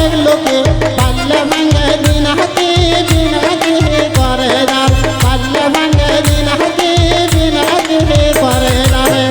দেখলো কে পাল্লে ভাঙে দিন হাতি দিন হাতি করে যার পাল্লে ভাঙে দিন হাতি করে যাবে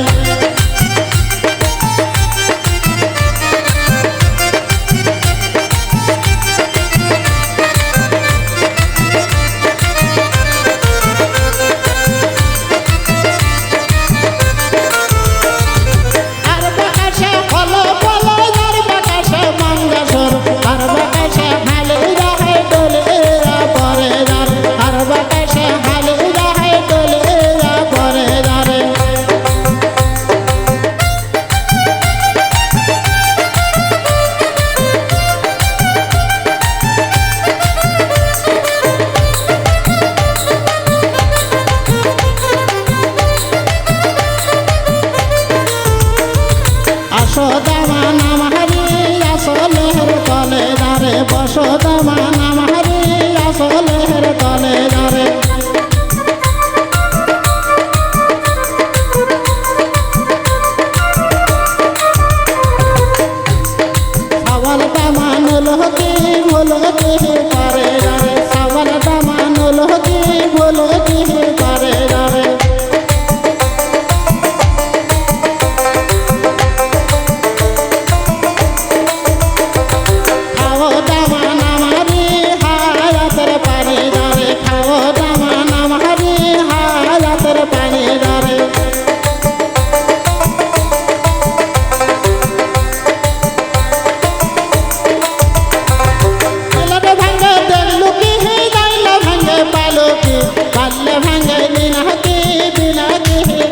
বসদামা নামারি আসলের তলে দারে বসদামা নামারি আসলের তলে দারে সওয়াল দামান লোহতি ভুলতি করে দারে সওয়াল দামান লোহতি ভুলতি করে দারে পাল্লে ভাঙে দিন হাতি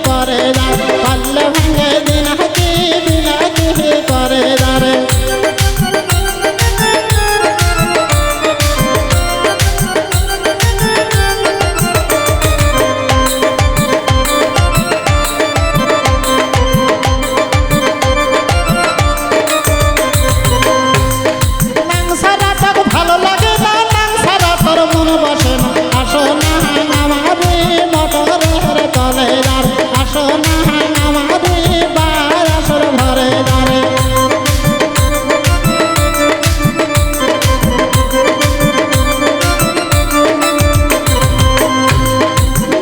করে যার পাল্লে ভাঙে দিন হাতি করে যারে নাংসারা তোর ভালো লাগে না নাংসারা তোর মন বসে না আসো না মটরের তলে দার আসো না আমারে বারাসর ঘরে দারে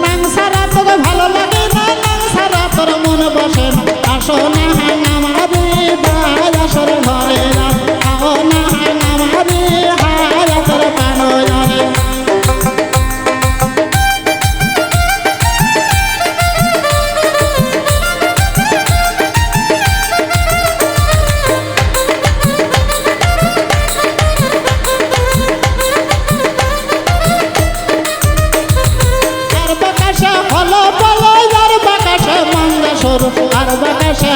নাংসারা তোকে ভালো লাগে না নাংসারা তোর মন বসে না আসো না আমারে বারাসর ঘরে দার আসো না আমারে হারাসর কানো জানে আর বাকাশে